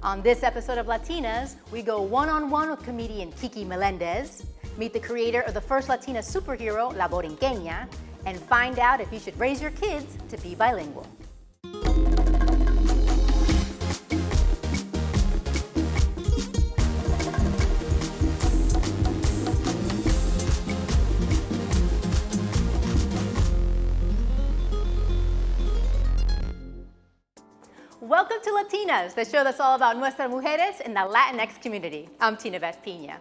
On this episode of Latinas, we go one-on-one with comedian Kiki Melendez, meet the creator of the first Latina superhero, La Borinquena, and find out if you should raise your kids to be bilingual. Welcome to Latinas, the show that's all about nuestras mujeres in the Latinx community. I'm Tinabeth Piña.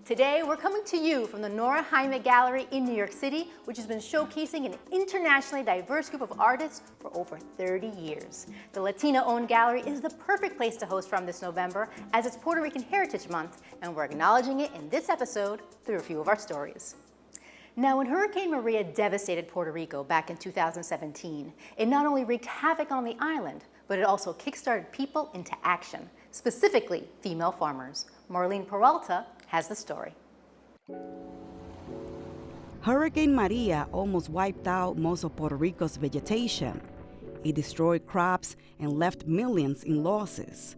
Today, we're coming to you from the Nora Jaime Gallery in New York City, which has been showcasing an internationally diverse group of artists for over 30 years. The Latina-owned gallery is the perfect place to host from this November, as it's Puerto Rican Heritage Month, and we're acknowledging it in this episode through a few of our stories. Now, when Hurricane Maria devastated Puerto Rico back in 2017, it not only wreaked havoc on the island, but it also kickstarted people into action, specifically female farmers. Marlene Peralta has the story. Hurricane Maria almost wiped out most of Puerto Rico's vegetation. It destroyed crops and left millions in losses.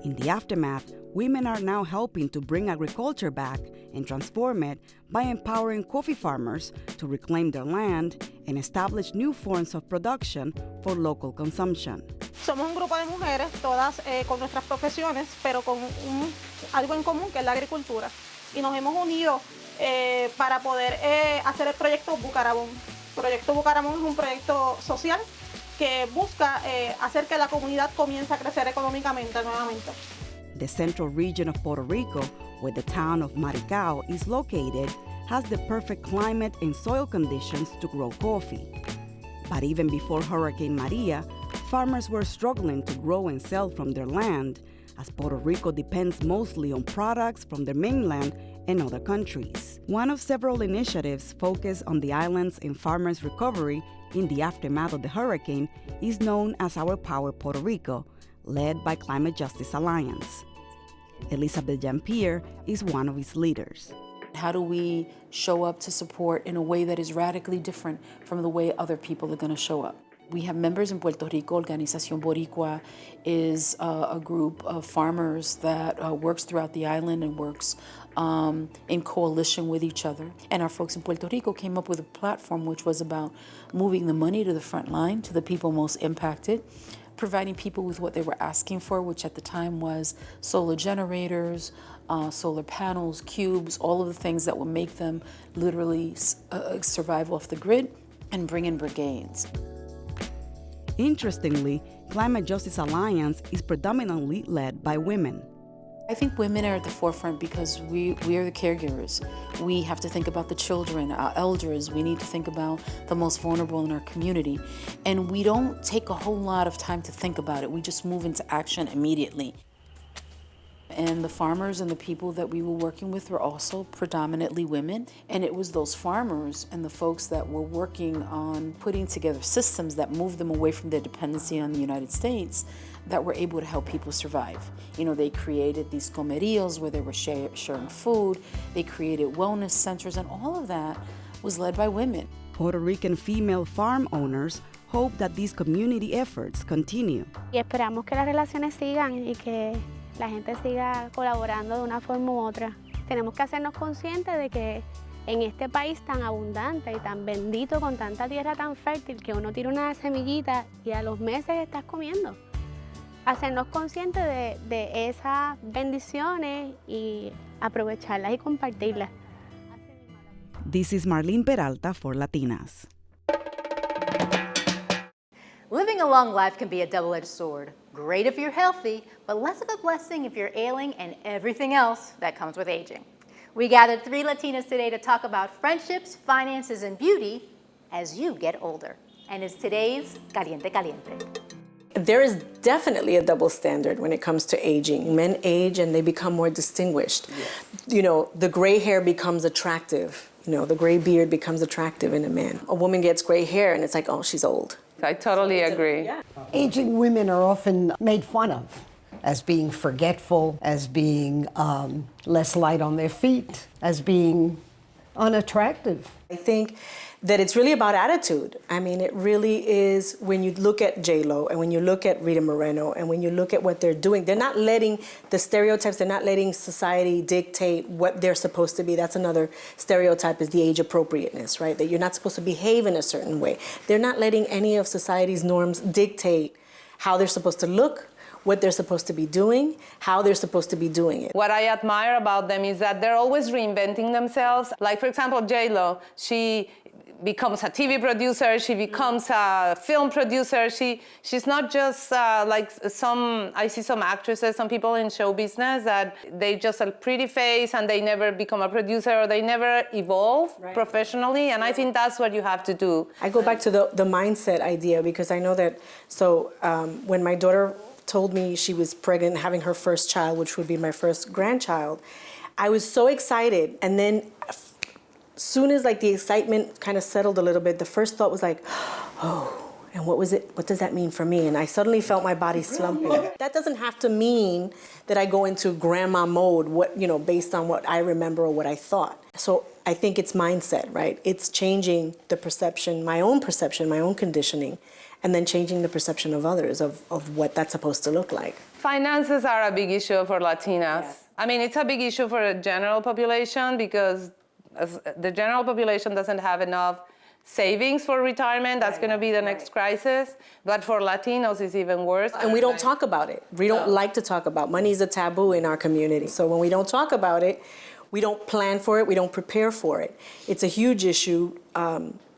In the aftermath, women are now helping to bring agriculture back and transform it by empowering coffee farmers to reclaim their land and establish new forms of production for local consumption. Somos un grupo de mujeres, todas con nuestras profesiones, pero con algo en común que es la agricultura. Y nos hemos unido para poder hacer el proyecto Bucaramón. El proyecto Bucaramón es un proyecto social que busca hacer que la comunidad comience a crecer económicamente nuevamente. The central region of Puerto Rico, where the town of Maricao is located, has the perfect climate and soil conditions to grow coffee. But even before Hurricane Maria, farmers were struggling to grow and sell from their land, as Puerto Rico depends mostly on products from the mainland and other countries. One of several initiatives focused on the islands and farmers' recovery in the aftermath of the hurricane is known as Our Power Puerto Rico, led by Climate Justice Alliance. Elizabeth Jean-Pierre is one of its leaders. How do we show up to support in a way that is radically different from the way other people are going to show up? We have members in Puerto Rico. Organización Boricua is a group of farmers that works throughout the island and works in coalition with each other. And our folks in Puerto Rico came up with a platform which was about moving the money to the front line, to the people most impacted, providing people with what they were asking for, which at the time was solar generators, solar panels, cubes, all of the things that would make them literally survive off the grid and bring in brigades. Interestingly, Climate Justice Alliance is predominantly led by women. I think women are at the forefront because we are the caregivers. We have to think about the children, our elders. We need to think about the most vulnerable in our community. And we don't take a whole lot of time to think about it. We just move into action immediately. And the farmers and the people that we were working with were also predominantly women. And it was those farmers and the folks that were working on putting together systems that moved them away from their dependency on the United States that were able to help people survive. You know, they created these comeríos where they were sharing food. They created wellness centers, and all of that was led by women. Puerto Rican female farm owners hope that these community efforts continue. Y esperamos que las relaciones sigan y que la gente siga colaborando de una forma u otra. Tenemos que hacernos conscientes de que en este país tan abundante y tan bendito, con tanta tierra tan fértil, que uno tira una semillita y a los meses estás comiendo. Hacernos conscientes de esas bendiciones y aprovecharlas y compartirlas. This is Marlene Peralta for Latinas. Living a long life can be a double-edged sword. Great if you're healthy, but less of a blessing if you're ailing and everything else that comes with aging. We gathered 3 Latinas today to talk about friendships, finances, and beauty as you get older. And it's today's Caliente Caliente. There is definitely a double standard when it comes to aging. Men age and they become more distinguished. Yes. You know, the gray hair becomes attractive. You know, the gray beard becomes attractive in a man. A woman gets gray hair and it's like, oh, she's old. I totally agree. Yeah. Aging women are often made fun of as being forgetful, as being less light on their feet, as being unattractive. I think that it's really about attitude. I mean, it really is. When you look at J-Lo and when you look at Rita Moreno and when you look at what they're doing, they're not letting the stereotypes, they're not letting society dictate what they're supposed to be. That's another stereotype, is the age appropriateness, right? That you're not supposed to behave in a certain way. They're not letting any of society's norms dictate how they're supposed to look, what they're supposed to be doing, how they're supposed to be doing it. What I admire about them is that they're always reinventing themselves. Like, for example, J-Lo, she becomes a TV producer, she becomes a film producer. She's not just like I see some actresses, some people in show business that they just a pretty face and they never become a producer or they never evolve professionally. And I think that's what you have to do. I go back to the mindset idea, because I know that, when my daughter told me she was pregnant, having her first child, which would be my first grandchild, I was so excited. And then soon as like the excitement kind of settled a little bit, the first thought was like, oh, and what was it? What does that mean for me? And I suddenly felt my body slumping. That doesn't have to mean that I go into grandma mode, based on what I remember or what I thought. So I think it's mindset, right? It's changing the perception, my own conditioning, and then changing the perception of others of what that's supposed to look like. Finances are a big issue for Latinas. Yes. I mean, it's a big issue for the general population because the general population doesn't have enough savings for retirement. That's going to be the next crisis. But for Latinos, it's even worse. And we don't talk about it. We don't like to talk about money. Is a taboo in our community. So when we don't talk about it, we don't plan for it, we don't prepare for it. It's a huge issue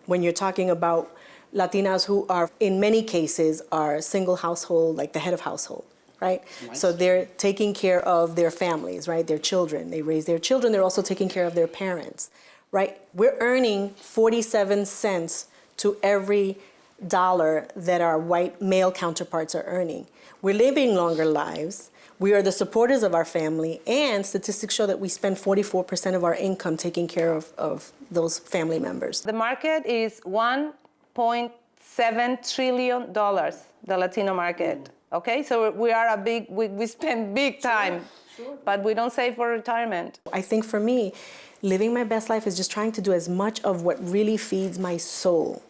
when you're talking about Latinas who are, in many cases, are single household, like the head of household, right? Nice. So they're taking care of their families, right? Their children. They raise their children. They're also taking care of their parents, right? We're earning 47 cents to every dollar that our white male counterparts are earning. We're living longer lives. We are the supporters of our family, and statistics show that we spend 44% of our income taking care of those family members. The market is $1.7 trillion, the Latino market. Okay, so we are we spend big time, but we don't save for retirement. I think for me, living my best life is just trying to do as much of what really feeds my soul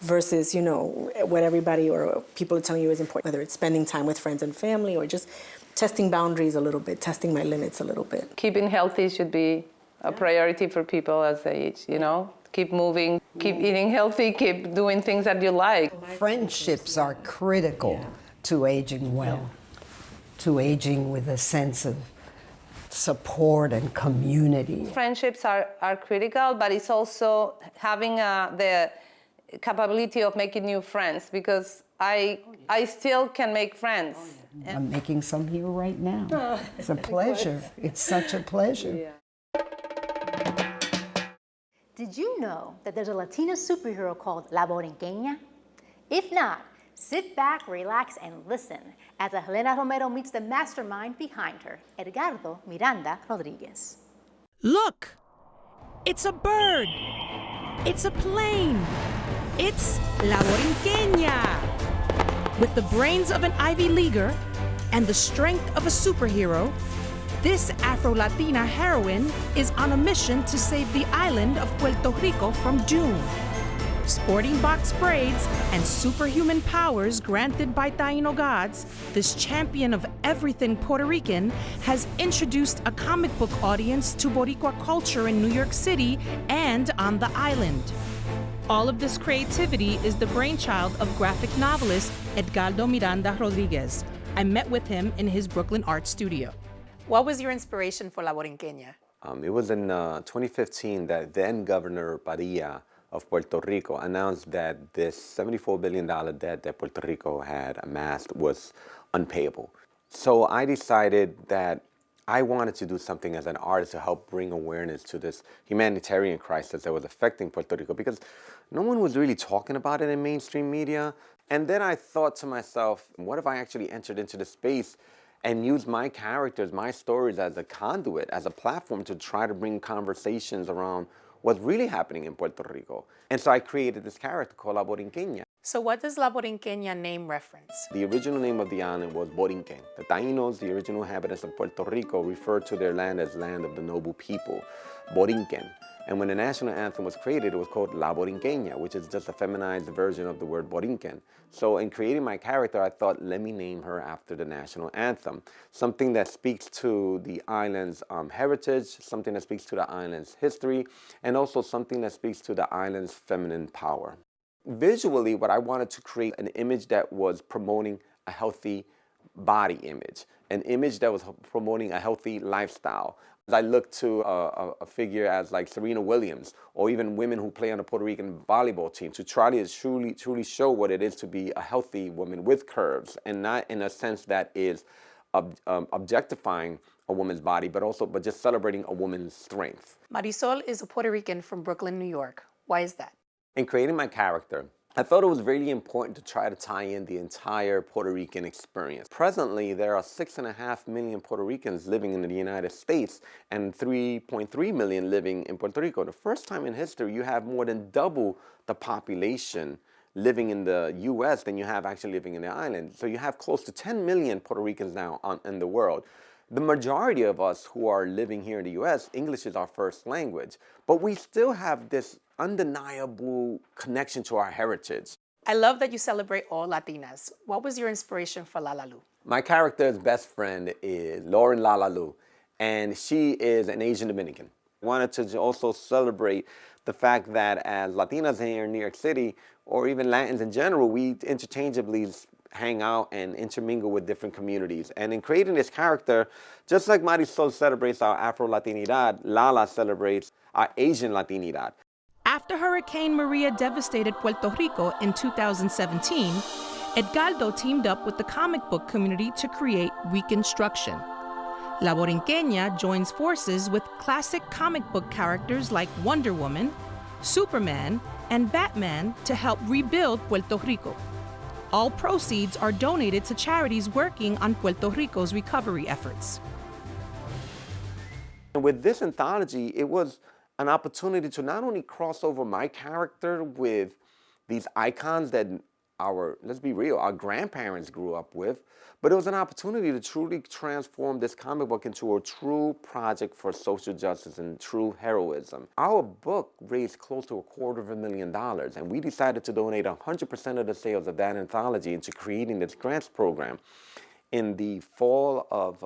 versus, what everybody or people are telling you is important, whether it's spending time with friends and family or just testing boundaries a little bit, testing my limits a little bit. Keeping healthy should be a priority for people as they age, Keep moving, keep eating healthy, keep doing things that you like. Friendships are critical to aging well, to aging with a sense of support and community. Friendships are critical, but it's also having the capability of making new friends, because I still can make friends. I'm making some here right now. It's a pleasure. It's such a pleasure. Yeah. Did you know that there's a Latina superhero called La Borinquena? If not, sit back, relax, and listen as Elena Romero meets the mastermind behind her, Edgardo Miranda Rodriguez. Look! It's a bird! It's a plane! It's La Borinquena! With the brains of an Ivy Leaguer and the strength of a superhero, this Afro-Latina heroine is on a mission to save the island of Puerto Rico from doom. Sporting box braids and superhuman powers granted by Taino gods, this champion of everything Puerto Rican has introduced a comic book audience to Boricua culture in New York City and on the island. All of this creativity is the brainchild of graphic novelist Edgardo Miranda Rodriguez. I met with him in his Brooklyn art studio. What was your inspiration for La Borinquena? It was in 2015 that then Governor Padilla of Puerto Rico announced that this $74 billion debt that Puerto Rico had amassed was unpayable. So I decided that I wanted to do something as an artist to help bring awareness to this humanitarian crisis that was affecting Puerto Rico, because no one was really talking about it in mainstream media. And then I thought to myself, what if I actually entered into the space and used my characters, my stories as a conduit, as a platform to try to bring conversations around what's really happening in Puerto Rico. And so I created this character called La Borinquena. So what does La Borinquena name reference? The original name of the island was Borinquen. The Taínos, the original inhabitants of Puerto Rico, referred to their land as land of the noble people, Borinquen. And when the national anthem was created, it was called La Borinquena, which is just a feminized version of the word Borinquen. So in creating my character, I thought, let me name her after the national anthem. Something that speaks to the island's heritage, something that speaks to the island's history, and also something that speaks to the island's feminine power. Visually, what I wanted to create an image that was promoting a healthy body image, an image that was promoting a healthy lifestyle. I look to a figure as like Serena Williams, or even women who play on the Puerto Rican volleyball team, to try to truly show what it is to be a healthy woman with curves, and not in a sense that is objectifying a woman's body, but just celebrating a woman's strength. Marisol is a Puerto Rican from Brooklyn, New York. Why is that? In creating my character, I thought it was really important to try to tie in the entire Puerto Rican experience. Presently, there are 6.5 million Puerto Ricans living in the United States and 3.3 million living in Puerto Rico. The first time in history, you have more than double the population living in the U.S. than you have actually living in the island. So you have close to 10 million Puerto Ricans now in the world. The majority of us who are living here in the U.S., English is our first language, but we still have this undeniable connection to our heritage. I love that you celebrate all Latinas. What was your inspiration for Lalalu? My character's best friend is Lauren Lalalu, and she is an Asian Dominican. I wanted to also celebrate the fact that as Latinas here in New York City, or even Latins in general, we interchangeably hang out and intermingle with different communities. And in creating this character, just like Marisol celebrates our Afro-Latinidad, Lala celebrates our Asian Latinidad. After Hurricane Maria devastated Puerto Rico in 2017, Edgardo teamed up with the comic book community to create Reconstruction. La Borinquena joins forces with classic comic book characters like Wonder Woman, Superman, and Batman to help rebuild Puerto Rico. All proceeds are donated to charities working on Puerto Rico's recovery efforts. And with this anthology, it was an opportunity to not only cross over my character with these icons that let's be real, our grandparents grew up with, but it was an opportunity to truly transform this comic book into a true project for social justice and true heroism. Our book raised close to $250,000, and we decided to donate 100% of the sales of that anthology into creating this grants program. In the fall of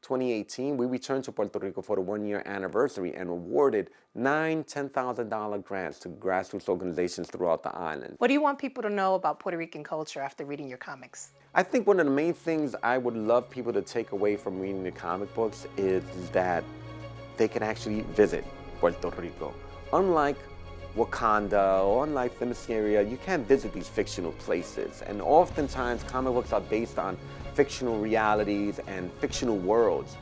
2018, we returned to Puerto Rico for the one-year anniversary and awarded 9 $10,000 grants to grassroots organizations throughout the island. What do you want people to know about Puerto Rican culture after reading your comics? I think one of the main things I would love people to take away from reading the comic books is that they can actually visit Puerto Rico. Unlike Wakanda or unlike Themyscira, you can't visit these fictional places. And oftentimes comic books are based on fictional realities and fictional worlds.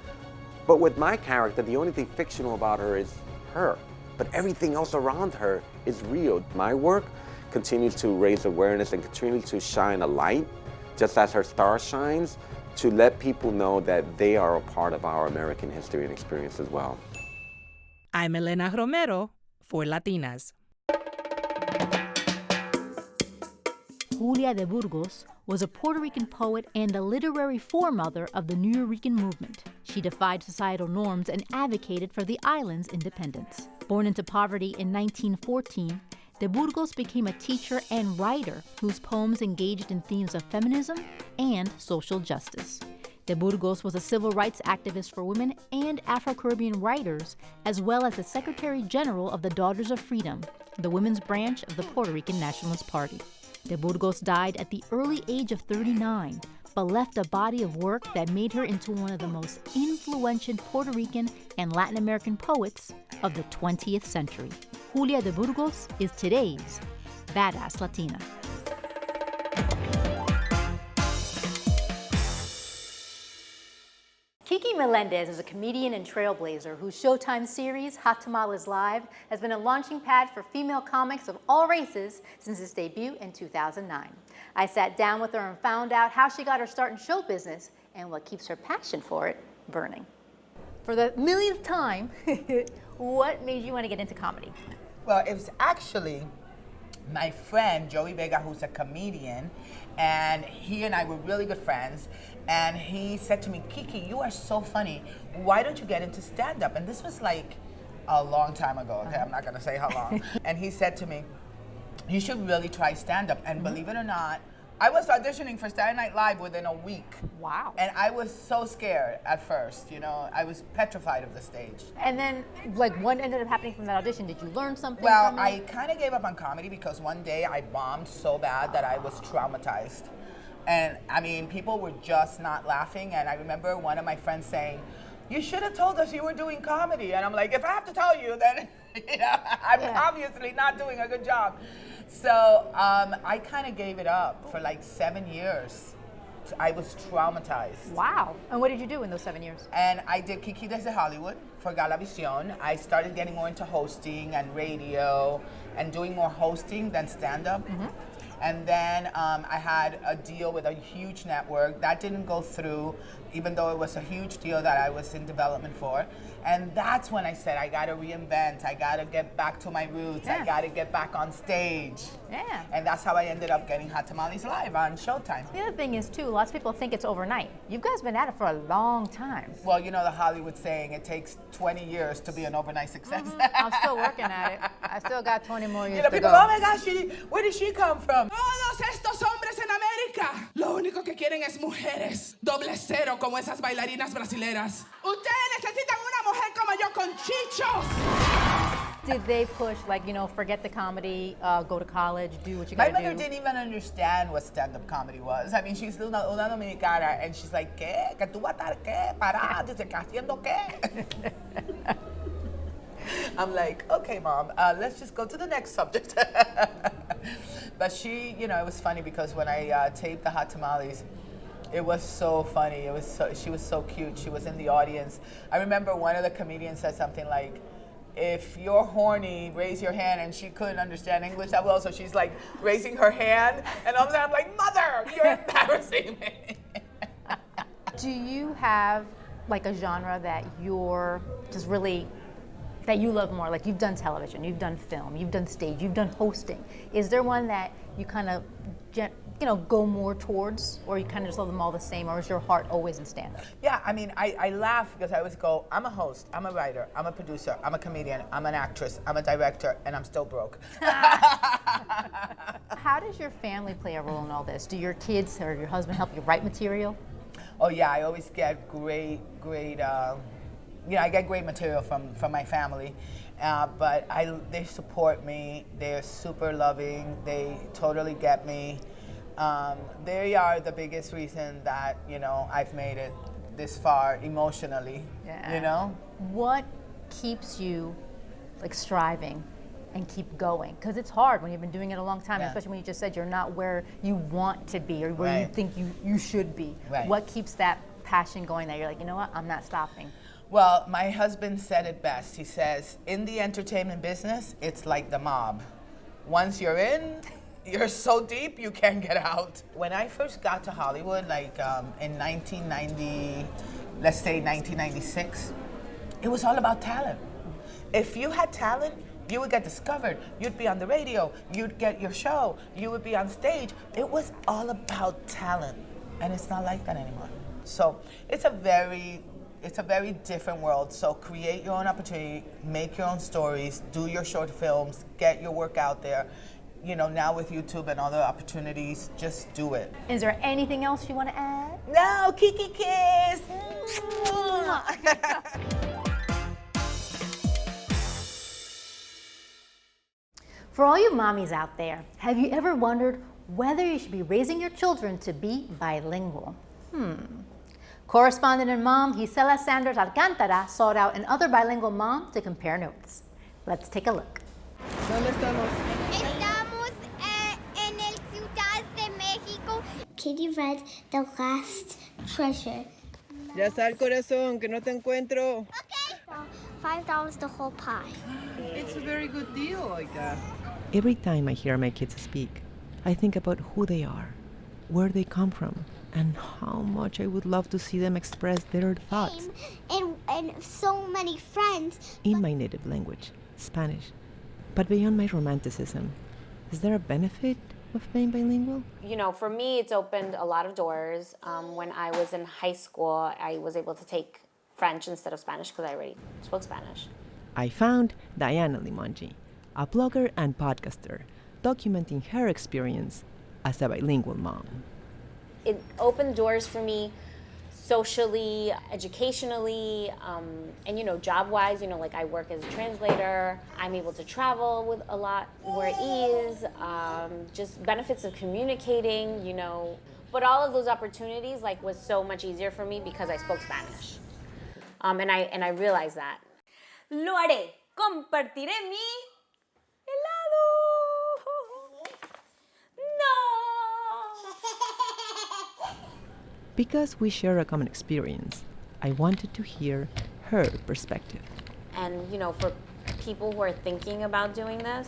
But with my character, the only thing fictional about her is her. But everything else around her is real. My work continues to raise awareness and continues to shine a light, just as her star shines, to let people know that they are a part of our American history and experience as well. I'm Elena Romero for LATINAS. Julia de Burgos was a Puerto Rican poet and the literary foremother of the Nuyorican movement. She defied societal norms and advocated for the island's independence. Born into poverty in 1914, de Burgos became a teacher and writer whose poems engaged in themes of feminism and social justice. De Burgos was a civil rights activist for women and Afro-Caribbean writers, as well as the Secretary General of the Daughters of Freedom, the women's branch of the Puerto Rican Nationalist Party. De Burgos died at the early age of 39, but left a body of work that made her into one of the most influential Puerto Rican and Latin American poets of the 20th century. Julia de Burgos is today's Badass Latina. Kiki Melendez is a comedian and trailblazer whose Showtime series, Hot Tamales Live, has been a launching pad for female comics of all races since its debut in 2009. I sat down with her and found out how she got her start in show business and what keeps her passion for it burning. For the millionth time, what made you want to get into comedy? Well, it was actually my friend, Joey Vega, who's a comedian, and he and I were really good friends, and he said to me, Kiki, you are so funny. Why don't you get into stand-up? And this was like a long time ago, okay? I'm not gonna say how long. And he said to me, you should really try stand-up. And believe it or not, I was auditioning for Saturday Night Live within a week. Wow. And I was so scared at first, you know, I was petrified of the stage. And then, like, what ended up happening from that audition? Did you learn something Well, from it? I kind of gave up on comedy because one day I bombed so bad that I was traumatized. And I mean, people were just not laughing. And I remember one of my friends saying, you should have told us you were doing comedy. And I'm like, if I have to tell you, then you know, I'm obviously not doing a good job. So I kind of gave it up for like 7 years. I was traumatized. Wow. And what did you do in those 7 years? And I did Kiki Desde Hollywood for Galavisión. I started getting more into hosting and radio and doing more hosting than stand-up. And then I had a deal with a huge network. That didn't go through, even though it was a huge deal that I was in development for. And that's when I said, I gotta reinvent, I gotta get back to my roots, I gotta get back on stage. Yeah. And that's how I ended up getting Hot Tamales Live on Showtime. The other thing is, too, lots of people think it's overnight. You guys been at it for a long time. Well, you know the Hollywood saying, it takes 20 years to be an overnight success. I'm still working at it. I still got 20 more years You know, to people, go. oh my gosh, where did she come from? Todos estos hombres en América, lo único que quieren es mujeres. Doble cero como esas bailarinas brasileras. Ustedes necesitan una mujer como yo con chichos. Did they push, like, you know, forget the comedy, go to college, do what you My gotta do? mother didn't even understand what stand-up comedy was. I mean, she's una dominicana, and she's like, ¿qué? ¿Que tú vas a estar qué? Parada, dice, ¿que haciendo qué? I'm like, okay, Mom, let's just go to the next subject. But she, you know, it was funny because when I taped the Hot Tamales, it was so funny. It was so, she was so cute. She was in the audience. I remember one of the comedians said something like, if you're horny, raise your hand, and she couldn't understand English that well, so she's like raising her hand, and I'm like, Mother, you're embarrassing me. Do you have like a genre that you're just really, that you love more? Like, you've done television, you've done film, you've done stage, you've done hosting. Is there one that you kind of, you know, go more towards, or you kind of just love them all the same, or is your heart always in stand-up? Yeah, I mean, I laugh because I always go, I'm a host, I'm a writer, I'm a producer, I'm a comedian, I'm an actress, I'm a director, and I'm still broke. How does your family play a role in all this? Do your kids or your husband help you write material? Oh yeah, I always get great, you know, I get great material from my family, but they support me. They're super loving. They totally get me. They are the biggest reason that, you know, I've made it this far emotionally. You know. What keeps you like striving and keep going? Because it's hard when you've been doing it a long time, especially when you just said you're not where you want to be or where you think you should be. What keeps that passion going that you're like, you know what, I'm not stopping? Well, my husband said it best. He says, in the entertainment business, it's like the mob. Once you're in, you're so deep you can't get out. When I first got to Hollywood, like in 1990, let's say 1996, it was all about talent. If you had talent, you would get discovered. You'd be on the radio. You'd get your show. You would be on stage. It was all about talent, and it's not like that anymore. So it's a very different world. So create your own opportunity, make your own stories, do your short films, get your work out there. You know, now with YouTube and other opportunities, just do it. Is there anything else you want to add? No, Kiki kiss. For all you mommies out there, have you ever wondered whether you should be raising your children to be bilingual? Correspondent and mom Gisela Sanders Alcantara sought out another bilingual mom to compare notes. Let's take a look. ¿Dónde estamos? Estamos en el Ciudad de México. Katie read The Last Treasure. Ya sal, corazón, que no te encuentro. Okay. $5 the whole pie. It's a very good deal like that. Every time I hear my kids speak, I think about who they are, where they come from, and how much I would love to see them express their thoughts. And so many friends. In my native language, Spanish. But beyond my romanticism, is there a benefit of being bilingual? You know, for me, it's opened a lot of doors. When I was in high school, I was able to take French instead of Spanish because I already spoke Spanish. I found Diana Limongi, a blogger and podcaster, documenting her experience as a bilingual mom. It opened doors for me socially, educationally, and job-wise, like I work as a translator. I'm able to travel with a lot more ease, just benefits of communicating, But all of those opportunities was so much easier for me because I spoke Spanish. And I realized that. Lo haré. Compartiré mi helado. Because we share a common experience, I wanted to hear her perspective. And, for people who are thinking about doing this,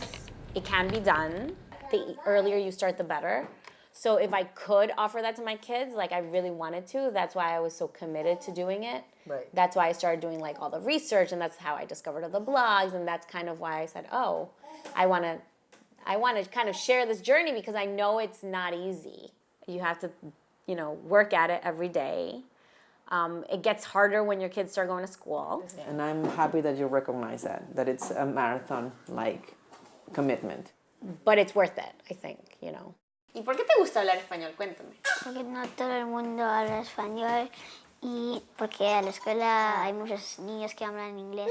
it can be done. The earlier you start, the better. So if I could offer that to my kids, I really wanted to, that's why I was so committed to doing it. Right. That's why I started doing all the research, and that's how I discovered all the blogs, and that's kind of why I said, oh, I want to kind of share this journey because I know it's not easy. You have to, work at it every day. It gets harder when your kids start going to school. And I'm happy that you recognize that it's a marathon-like commitment. But it's worth it, I think, ¿Y por qué te gusta hablar español? Cuéntame. Porque no todo el mundo habla español y porque a la escuela hay muchos niños que hablan inglés.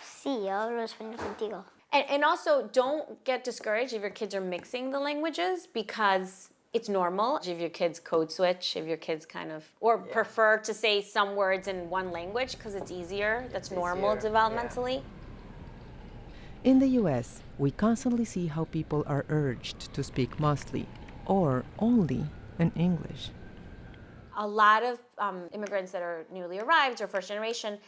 Sí, yo hablo español contigo. And also, don't get discouraged if your kids are mixing the languages because it's normal. If your kids code switch, if your kids prefer to say some words in one language because it's easier, that's normal developmentally. In the US, we constantly see how people are urged to speak mostly or only in English. A lot of immigrants that are newly arrived or first generation,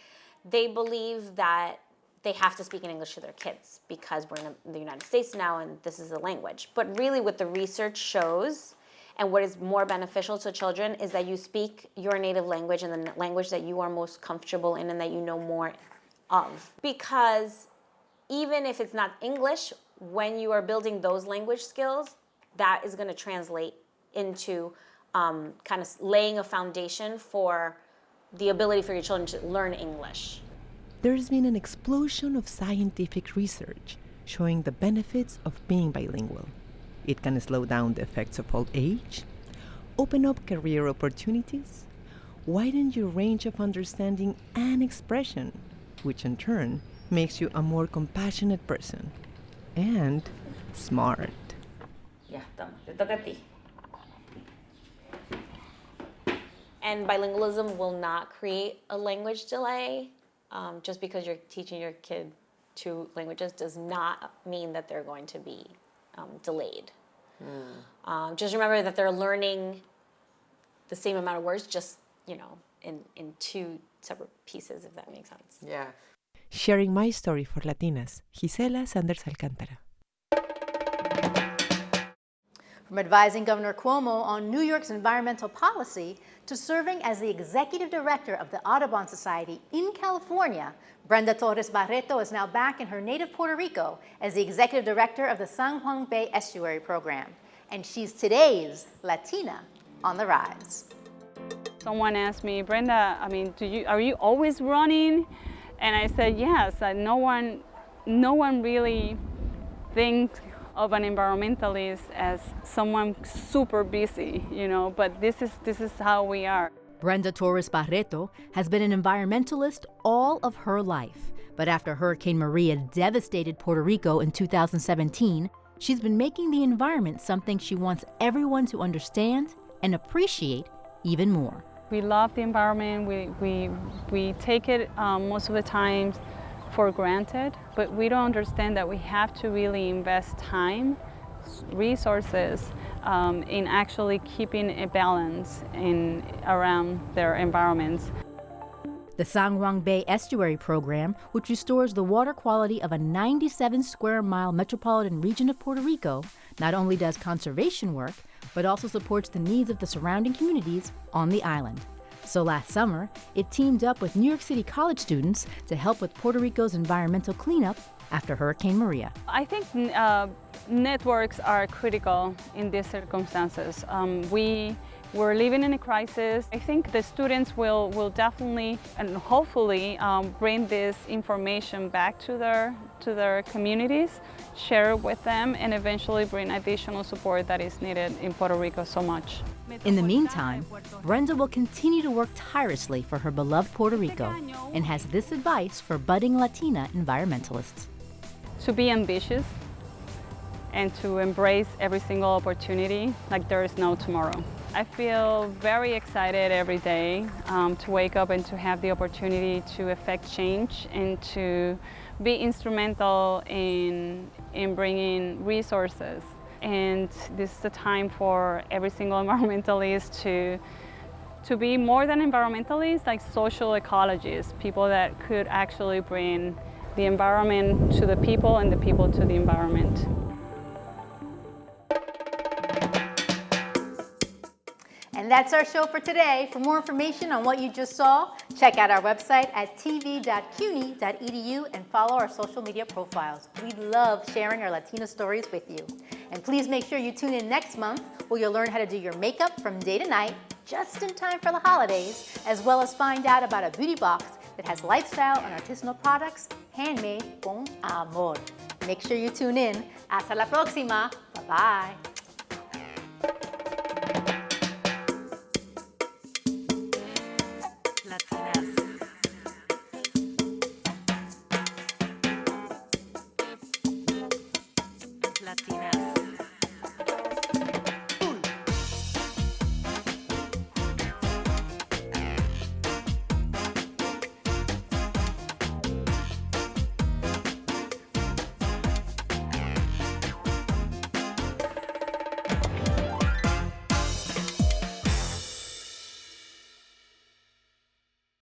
they believe that they have to speak in English to their kids because we're in the United States now and this is the language. But really what the research shows and what is more beneficial to children is that you speak your native language and the language that you are most comfortable in and that you know more of. Because even if it's not English, when you are building those language skills, that is going to translate into kind of laying a foundation for the ability for your children to learn English. There's been an explosion of scientific research showing the benefits of being bilingual. It can slow down the effects of old age, open up career opportunities, widen your range of understanding and expression, which in turn makes you a more compassionate person and smart. Ya estamos. Te toca a ti. And bilingualism will not create a language delay. Just because you're teaching your kid 2 languages does not mean that they're going to be delayed. Just remember that they're learning the same amount of words, just in 2 separate pieces, if that makes sense. Yeah. Sharing my story for Latinas, Gisela Sanders Alcantara. From advising Governor Cuomo on New York's environmental policy to serving as the executive director of the Audubon Society in California, Brenda Torres Barreto is now back in her native Puerto Rico as the executive director of the San Juan Bay Estuary Program. And she's today's Latina on the rise. Someone asked me, Brenda, are you always running? And I said, yes. No one really thinks of an environmentalist as someone super busy, but this is how we are. Brenda Torres Barreto has been an environmentalist all of her life. But after Hurricane Maria devastated Puerto Rico in 2017, she's been making the environment something she wants everyone to understand and appreciate even more. We love the environment. We take it most of the time for granted, but we don't understand that we have to really invest time, resources in actually keeping a balance around their environments. The San Juan Bay Estuary Program, which restores the water quality of a 97 square mile metropolitan region of Puerto Rico, not only does conservation work, but also supports the needs of the surrounding communities on the island. So last summer, it teamed up with New York City college students to help with Puerto Rico's environmental cleanup after Hurricane Maria. I think networks are critical in these circumstances. We We're living in a crisis. I think the students will definitely and hopefully bring this information back to their communities, share it with them, and eventually bring additional support that is needed in Puerto Rico so much. In the meantime, Brenda will continue to work tirelessly for her beloved Puerto Rico and has this advice for budding Latina environmentalists. To be ambitious and to embrace every single opportunity like there is no tomorrow. I feel very excited every day to wake up and to have the opportunity to affect change and to be instrumental in bringing resources. And this is a time for every single environmentalist to be more than environmentalists, like social ecologists, people that could actually bring the environment to the people and the people to the environment. And that's our show for today. For more information on what you just saw, check out our website at tv.cuny.edu and follow our social media profiles. We love sharing our Latina stories with you. And please make sure you tune in next month where you'll learn how to do your makeup from day to night, just in time for the holidays, as well as find out about a beauty box that has lifestyle and artisanal products handmade con amor. Make sure you tune in. Hasta la próxima. Bye-bye. LATINAS.